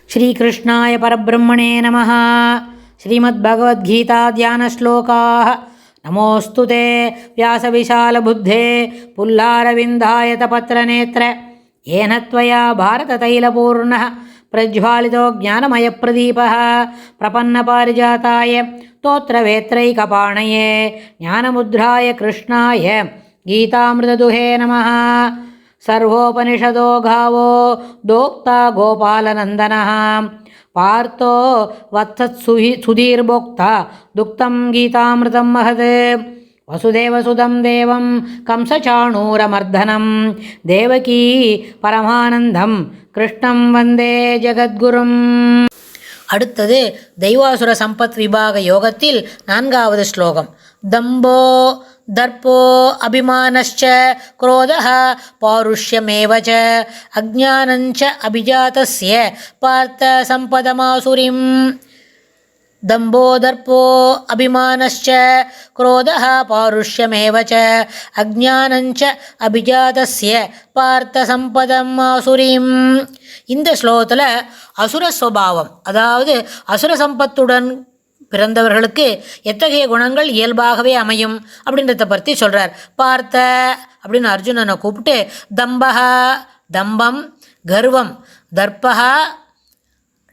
श्रीकृष्णाय परब्रह्मणे नमः। श्रीमद्भगवद्गीता ध्यानश्लोकाः। नमोऽस्तु ते व्यासविशालबुद्धे पुल्लारविन्दायतपत्रनेत्र येन त्वया भारततैलपूर्णः प्रज्वालितो ज्ञानमयप्रदीपः प्रपन्नपारिजाताय स्तोत्रवेत्रैकपाणये ज्ञानमुद्राय कृष्णाय गीतामृतदुहे नमः। सर्वोपनिषदो गावो दोक्ता गोपालनन्दनः पार्थो वत्सत्सुधीर्भोक्ता दुक्तं गीतामृतं महत्। वसुदेवसुतं देवं कंसचाणूरमर्दनं देवकी परमानन्दं कृष्णं वन्दे जगद्गुरुम्. அடுத்தது தெய்வாசுர சம்பத் விபாக யோகத்தில் 4வது ஸ்லோகம். தம்போ தர்ப்போ அபிமானश्च क्रोधः पौरुष्यमेव च अज्ञानञ्च अभिजातस्य पार्थ सम्पदमासुरीम्. दम्भो दर्पो अभिमानश्च क्रोधः पौरुष्यमेव च अज्ञानञ्च अभिजातस्य पार्थ सम्पदमासुरीम्. இந்த ஸ்லோகத்தில் அசுர ஸ்வபாவம், அதாவது அசுர சம்பத்துடன் பிறந்தவர்களுக்கு எத்தகைய குணங்கள் இயல்பாகவே அமையும் அப்படின்றத பற்றி சொல்கிறார். பார்த்த அப்படின்னு அர்ஜுனனை கூப்பிட்டு தம்பஹா தம்பம் கர்வம் தர்ப்பஹா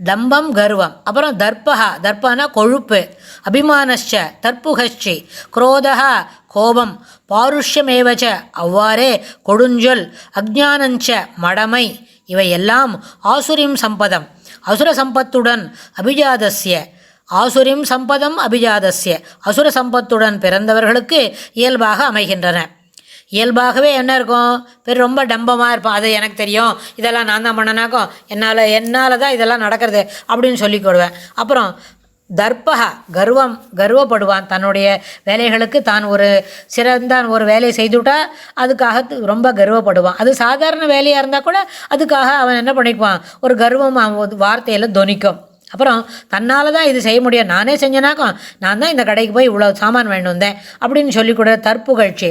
டம்பம் கர்வம், அப்புறம் தர்ப்பஹா தர்ப்பனா கொழுப்பு, அபிமானಶ್ಚ தற்புகச்சி, குரோதஹா கோபம், பாருஷ்யமேவச்ச அவ்வாறே கொடுஞ்சொல், அஜ்ஞானஞ்ச மடமை, இவையெல்லாம் ஆசுரிம் சம்பதம் அசுர சம்பத்துடன் அபிஜாதஸ்ய ஆசுரிம் சம்பதம் அபிஜாதஸ்ய அசுர சம்பத்துடன் பிறந்தவர்களுக்கு இயல்பாக அமைகின்றன. இயல்பாகவே என்ன இருக்கும், பேர் ரொம்ப டம்பமாக இருப்பான், அது எனக்கு தெரியும், இதெல்லாம் நான் தான் பண்ணனாக்கும், என்னால் தான் இதெல்லாம் நடக்கிறது அப்படின்னு சொல்லிக்கொடுவேன். அப்புறம் தர்ப்பகா கர்வப்படுவான், தன்னுடைய வேலைகளுக்கு தான் ஒரு சிறந்த ஒரு வேலையை செய்துவிட்டா அதுக்காக ரொம்ப கர்வப்படுவான். அது சாதாரண வேலையாக இருந்தால் கூட அதுக்காக அவன் என்ன பண்ணிக்குவான், ஒரு கர்வம் வார்த்தையில் தொனிக்கும். அப்புறம் தன்னால் தான் இது செய்ய முடியும், நானே செஞ்சேனாக்கும், நான் தான் இந்த கடைக்கு போய் இவ்வளோ சாமான் வேணும் வந்தேன் அப்படின்னு சொல்லிக்கூட தற்புகழ்ச்சி.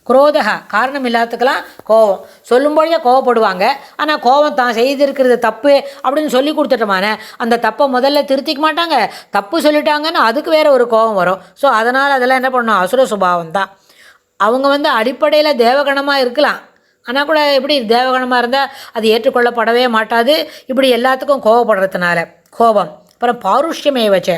குரோதகா காரணம் இல்லாததுக்கெல்லாம் கோபம், சொல்லும்பொழுதே கோவப்படுவாங்க, ஆனால் கோபம் தான் செய்திருக்கிறது தப்பு அப்படின்னு சொல்லி கொடுத்துட்டோமான அந்த தப்பை முதல்ல திருத்திக்க மாட்டாங்க, தப்பு சொல்லிட்டாங்கன்னா அதுக்கு வேறு ஒரு கோபம் வரும். ஸோ அதனால் அதெல்லாம் என்ன பண்ணணும், அசுர சுபாவம் தான். அவங்க அடிப்படையில் தேவகணமாக இருக்கலாம், ஆனால் கூட எப்படி தேவகணமாக இருந்தால் அது ஏற்றுக்கொள்ளப்படவே மாட்டாது, இப்படி எல்லாத்துக்கும் கோவப்படுறதுனால கோபம். அப்புறம் பாருஷ்யமே வச்ச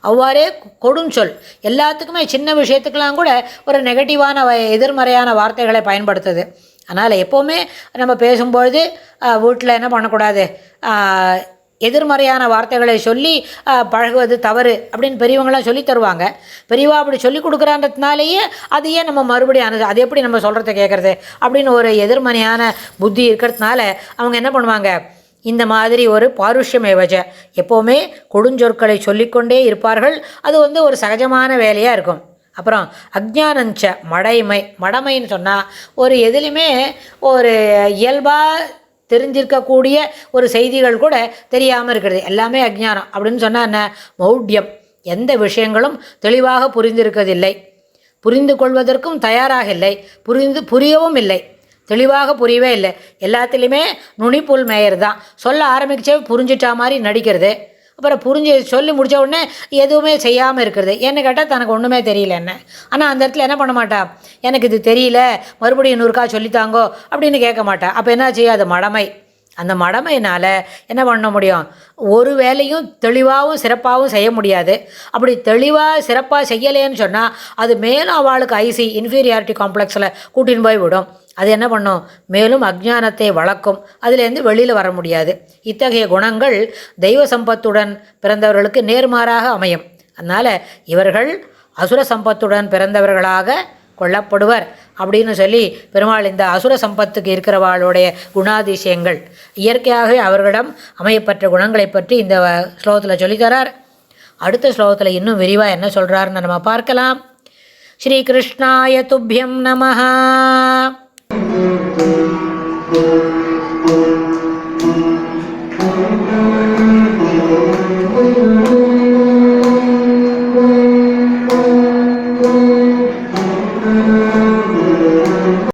அவ்வாறே கொடுஞ்சொல், எல்லாத்துக்குமே சின்ன விஷயத்துக்கெல்லாம் கூட ஒரு நெகட்டிவான எதிர்மறையான வார்த்தைகளை பயன்படுத்துது. அதனால் எப்போவுமே நம்ம பேசும்பொழுது வீட்டில் என்ன பண்ணக்கூடாது, எதிர்மறையான வார்த்தைகளை சொல்லி பழகுவது தவறு அப்படின்னு பெரியவங்களாம் சொல்லி தருவாங்க. பெரியவா அப்படி சொல்லி கொடுக்குறான்றதுனாலேயே அதையே நம்ம மறுபடியும் அது எப்படி நம்ம சொல்கிறத கேட்குறது அப்படின்னு ஒரு எதிர்மறையான புத்தி இருக்கிறதுனால அவங்க என்ன பண்ணுவாங்க, இந்த மாதிரி ஒரு பாருஷ்யமேவஜ எப்போவுமே கொடுஞ்சொற்களை சொல்லிக்கொண்டே இருப்பார்கள். அது ஒரு சகஜமான வேலையாக இருக்கும். அப்புறம் அஜ்ஞானஞ்ச மடமைன்னு சொன்னால் ஒரு எதுலேயுமே ஒரு இயல்பாக தெரிஞ்சிருக்கக்கூடிய ஒரு செய்திகள் கூட தெரியாமல் இருக்கிறது, எல்லாமே அஜ்ஞானம். அப்படின்னு சொன்னால் என்ன, மௌಢ்யம், எந்த விஷயங்களும் தெளிவாக புரிந்திருக்கதில்லை, புரிந்து கொள்வதற்கும் தயாராக இல்லை, புரியவும் இல்லை, தெளிவாக புரியவே இல்லை, எல்லாத்துலேயுமே நுனிப்புல் மேயர் தான். சொல்ல ஆரம்பிச்சே புரிஞ்சிட்டா மாதிரி நடிக்கிறது, அப்புறம் சொல்லி முடித்த உடனே எதுவுமே செய்யாமல் இருக்கிறது. என்ன கேட்டால் தனக்கு ஒன்றுமே தெரியல என்ன, ஆனால் அந்த இடத்துல என்ன பண்ண மாட்டா, எனக்கு இது தெரியல மறுபடியும் 100கா சொல்லித்தாங்கோ அப்படின்னு கேட்க மாட்டா. அப்போ என்ன செய்ய, அது மடமை. அந்த மடமையினால் என்ன பண்ண முடியும், ஒரு வேலையும் தெளிவாகவும் சிறப்பாகவும் செய்ய முடியாது. அப்படி தெளிவாக சிறப்பாக செய்யலேன்னு சொன்னால் அது மேலும் அவளுக்கு இன்ஃபீரியாரிட்டி காம்ப்ளெக்ஸில் கூட்டின்னு போய் விடும். அது என்ன பண்ணும், மேலும் அஜ்ஞானத்தை வளர்க்கும், அதிலேருந்து வெளியில் வர முடியாது. இத்தகைய குணங்கள் தெய்வ சம்பத்துடன் பிறந்தவர்களுக்கு நேர்மாறாக அமையும். அதனால் இவர்கள் அசுர சம்பத்துடன் பிறந்தவர்களாக கொல்லப்படுவர் அப்படின்னு சொல்லி பெருமாள் இந்த அசுர சம்பத்துக்கு இருக்கிறவாளுடைய குணாதிசயங்கள், இயற்கையாகவே அவர்களிடம் அமையப்பட்ட குணங்களை பற்றி இந்த ஸ்லோகத்தில் சொல்லித்தரார். அடுத்த ஸ்லோகத்தில் இன்னும் விரிவாக என்ன சொல்கிறாருன்னு நம்ம பார்க்கலாம். ஸ்ரீகிருஷ்ணாய துப்யம் நமஹ.